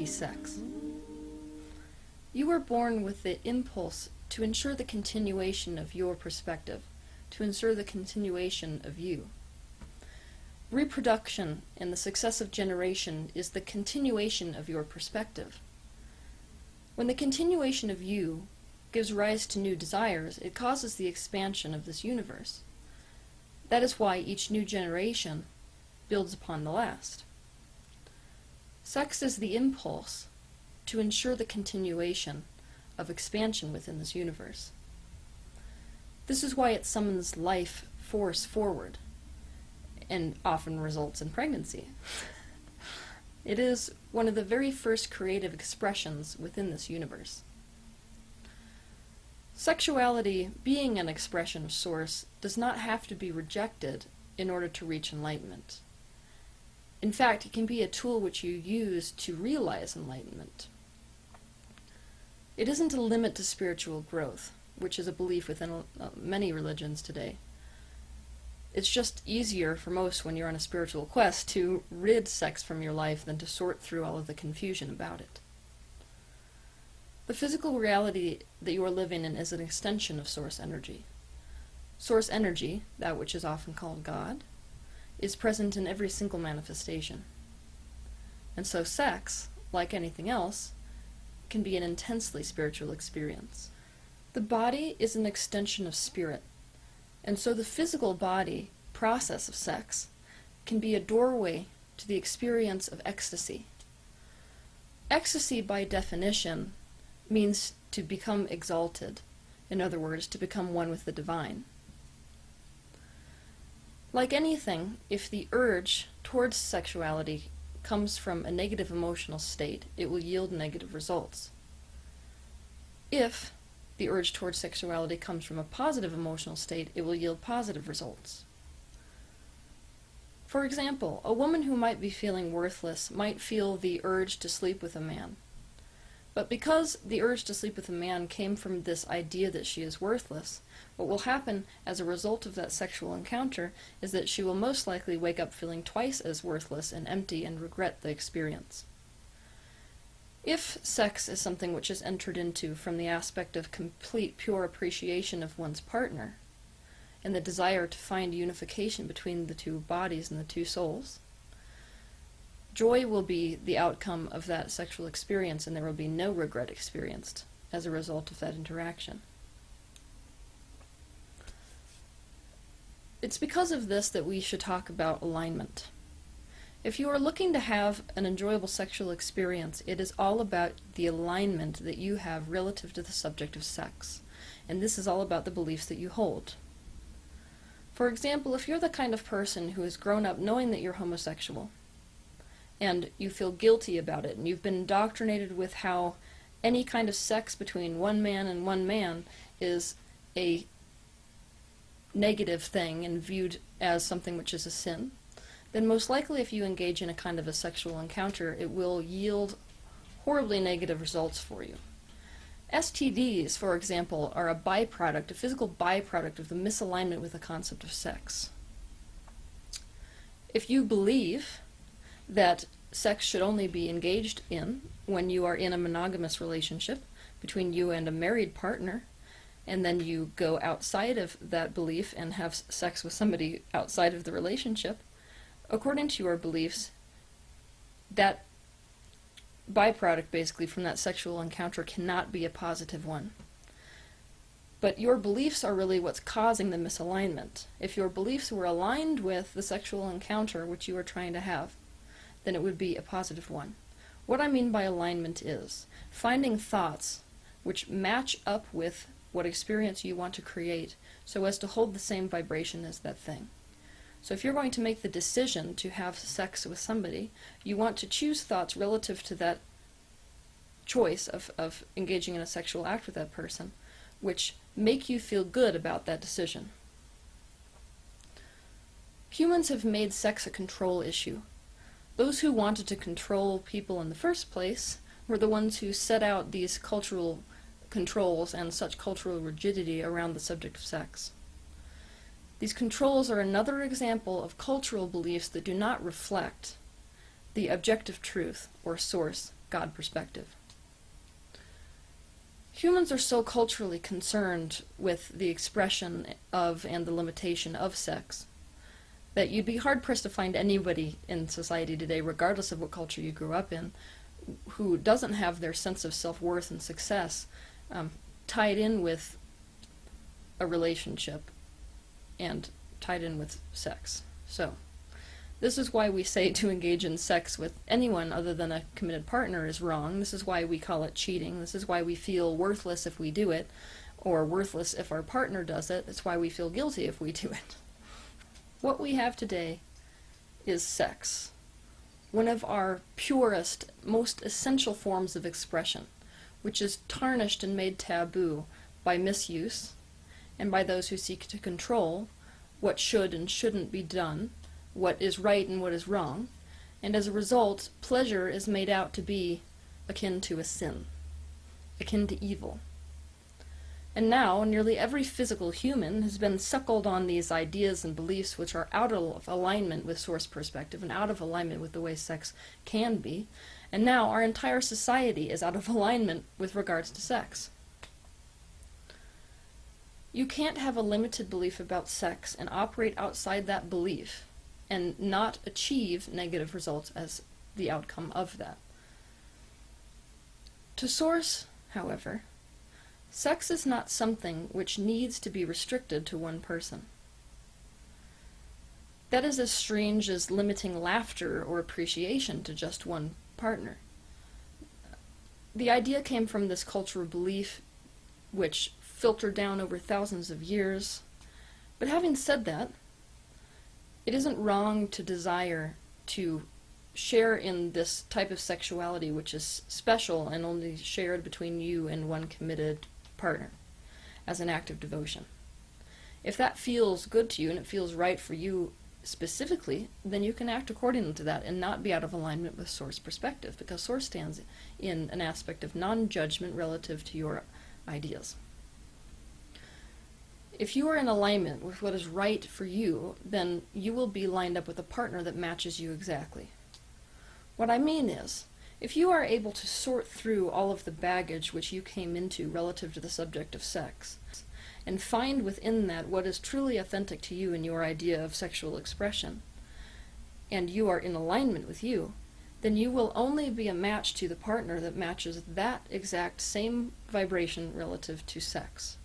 Sex. You were born with the impulse to ensure the continuation of your perspective, to ensure the continuation of you. Reproduction and the successive generation is the continuation of your perspective. When the continuation of you gives rise to new desires, it causes the expansion of this universe. That is why each new generation builds upon the last. Sex is the impulse to ensure the continuation of expansion within this universe. This is why it summons life force forward and often results in pregnancy. It is one of the very first creative expressions within this universe. Sexuality, being an expression of Source, does not have to be rejected in order to reach enlightenment. In fact, it can be a tool which you use to realize enlightenment. It isn't a limit to spiritual growth, which is a belief within many religions today. It's just easier for most when you're on a spiritual quest to rid sex from your life than to sort through all of the confusion about it. The physical reality that you are living in is an extension of Source energy. Source energy, that which is often called God, is present in every single manifestation. And so sex, like anything else, can be an intensely spiritual experience. The body is an extension of spirit, and so the physical body process of sex can be a doorway to the experience of ecstasy. Ecstasy, by definition, means to become exalted, in other words, to become one with the divine. Like anything, if the urge towards sexuality comes from a negative emotional state, it will yield negative results. If the urge towards sexuality comes from a positive emotional state, it will yield positive results. For example, a woman who might be feeling worthless might feel the urge to sleep with a man. But because the urge to sleep with a man came from this idea that she is worthless, what will happen as a result of that sexual encounter is that she will most likely wake up feeling twice as worthless and empty and regret the experience. If sex is something which is entered into from the aspect of complete, pure appreciation of one's partner, and the desire to find unification between the two bodies and the two souls, joy will be the outcome of that sexual experience, and there will be no regret experienced as a result of that interaction. It's because of this that we should talk about alignment. If you are looking to have an enjoyable sexual experience, it is all about the alignment that you have relative to the subject of sex, and this is all about the beliefs that you hold. For example, if you're the kind of person who has grown up knowing that you're homosexual, and you feel guilty about it, and you've been indoctrinated with how any kind of sex between one man and one man is a negative thing and viewed as something which is a sin, then most likely if you engage in a kind of a sexual encounter, it will yield horribly negative results for you. STDs, for example, are a byproduct, a physical byproduct of the misalignment with the concept of sex. If you believe that sex should only be engaged in when you are in a monogamous relationship between you and a married partner, and then you go outside of that belief and have sex with somebody outside of the relationship, according to your beliefs, that byproduct basically from that sexual encounter cannot be a positive one. But your beliefs are really what's causing the misalignment. If your beliefs were aligned with the sexual encounter which you are trying to have, then it would be a positive one. What I mean by alignment is finding thoughts which match up with what experience you want to create so as to hold the same vibration as that thing. So if you're going to make the decision to have sex with somebody, you want to choose thoughts relative to that choice of engaging in a sexual act with that person, which make you feel good about that decision. Humans have made sex a control issue. Those who wanted to control people in the first place were the ones who set out these cultural controls and such cultural rigidity around the subject of sex. These controls are another example of cultural beliefs that do not reflect the objective truth or source, God perspective. Humans are so culturally concerned with the expression of and the limitation of sex that you'd be hard-pressed to find anybody in society today, regardless of what culture you grew up in, who doesn't have their sense of self-worth and success tied in with a relationship and tied in with sex. So, this is why we say to engage in sex with anyone other than a committed partner is wrong. This is why we call it cheating. This is why we feel worthless if we do it, or worthless if our partner does it. It's why we feel guilty if we do it. What we have today is sex, one of our purest, most essential forms of expression, which is tarnished and made taboo by misuse and by those who seek to control what should and shouldn't be done, what is right and what is wrong, and as a result, pleasure is made out to be akin to a sin, akin to evil. And now, nearly every physical human has been suckled on these ideas and beliefs which are out of alignment with source perspective and out of alignment with the way sex can be, and now our entire society is out of alignment with regards to sex. You can't have a limited belief about sex and operate outside that belief and not achieve negative results as the outcome of that. To source, however, sex is not something which needs to be restricted to one person. That is as strange as limiting laughter or appreciation to just one partner. The idea came from this cultural belief which filtered down over thousands of years. But having said that, it isn't wrong to desire to share in this type of sexuality which is special and only shared between you and one committed partner as an act of devotion. If that feels good to you and it feels right for you specifically, then you can act accordingly to that and not be out of alignment with source perspective, because source stands in an aspect of non-judgment relative to your ideas. If you are in alignment with what is right for you, then you will be lined up with a partner that matches you exactly. What I mean is, if you are able to sort through all of the baggage which you came into relative to the subject of sex, and find within that what is truly authentic to you and your idea of sexual expression, and you are in alignment with you, then you will only be a match to the partner that matches that exact same vibration relative to sex.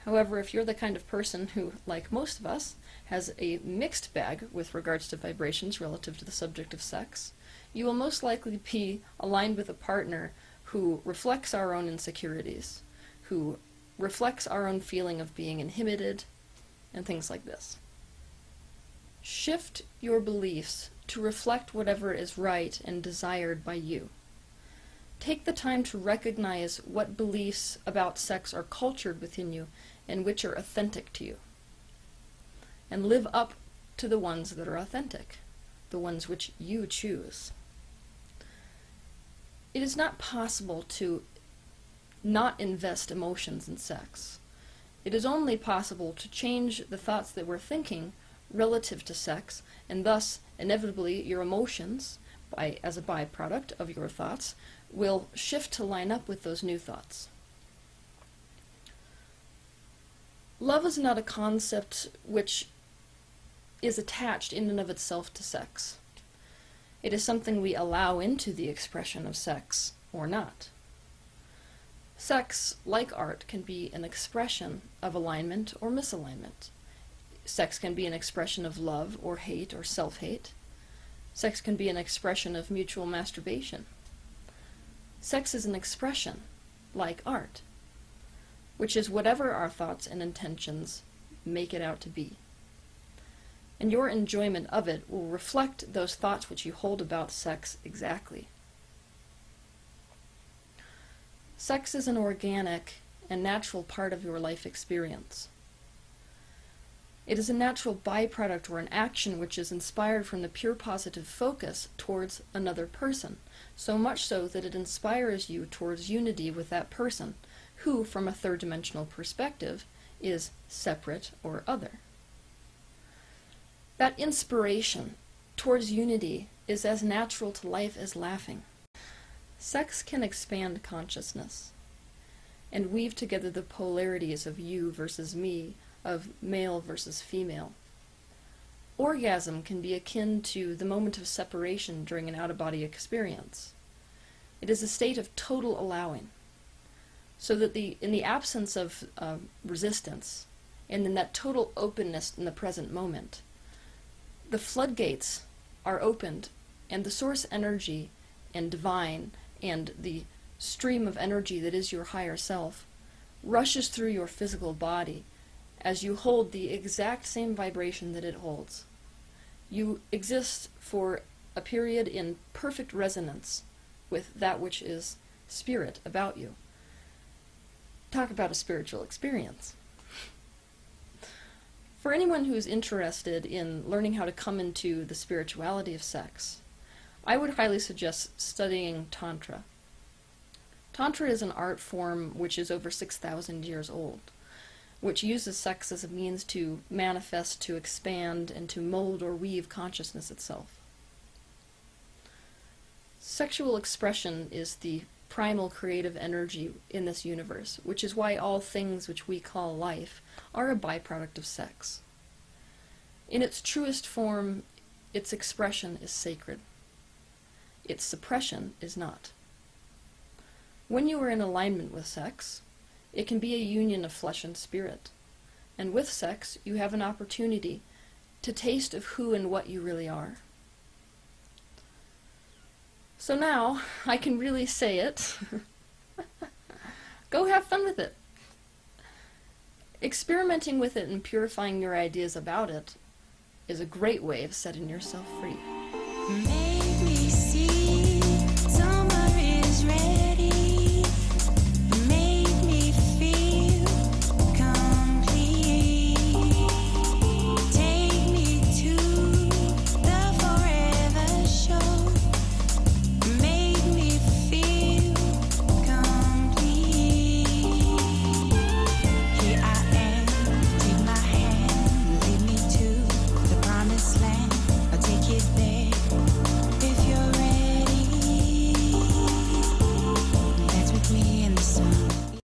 However, if you're the kind of person who, like most of us, has a mixed bag with regards to vibrations relative to the subject of sex, you will most likely be aligned with a partner who reflects our own insecurities, who reflects our own feeling of being inhibited, and things like this. Shift your beliefs to reflect whatever is right and desired by you. Take the time to recognize what beliefs about sex are cultured within you and which are authentic to you, and live up to the ones that are authentic, the ones which you choose. It is not possible to not invest emotions in sex. It is only possible to change the thoughts that we're thinking relative to sex, and thus, inevitably, your emotions, as a byproduct of your thoughts, will shift to line up with those new thoughts. Love is not a concept which is attached in and of itself to sex. It is something we allow into the expression of sex, or not. Sex, like art, can be an expression of alignment or misalignment. Sex can be an expression of love or hate or self-hate. Sex can be an expression of mutual masturbation. Sex is an expression, like art, which is whatever our thoughts and intentions make it out to be. and your enjoyment of it will reflect those thoughts which you hold about sex exactly. Sex is an organic and natural part of your life experience. It is a natural byproduct or an action which is inspired from the pure positive focus towards another person, so much so that it inspires you towards unity with that person, who, from a third-dimensional perspective, is separate or other. That inspiration towards unity is as natural to life as laughing. Sex can expand consciousness and weave together the polarities of you versus me, of male versus female. Orgasm can be akin to the moment of separation during an out-of-body experience. It is a state of total allowing, so that in the absence of resistance, and in that total openness in the present moment, the floodgates are opened, and the source energy and divine and the stream of energy that is your higher self rushes through your physical body as you hold the exact same vibration that it holds. You exist for a period in perfect resonance with that which is spirit about you. Talk about a spiritual experience. For anyone who is interested in learning how to come into the spirituality of sex, I would highly suggest studying Tantra. Tantra is an art form which is over 6,000 years old, which uses sex as a means to manifest, to expand, and to mold or weave consciousness itself. Sexual expression is the primal creative energy in this universe, which is why all things which we call life are a byproduct of sex. In its truest form, its expression is sacred. Its suppression is not. When you are in alignment with sex, it can be a union of flesh and spirit. And with sex, you have an opportunity to taste of who and what you really are. So now, I can really say it. Go have fun with it. Experimenting with it and purifying your ideas about it is a great way of setting yourself free. Make me see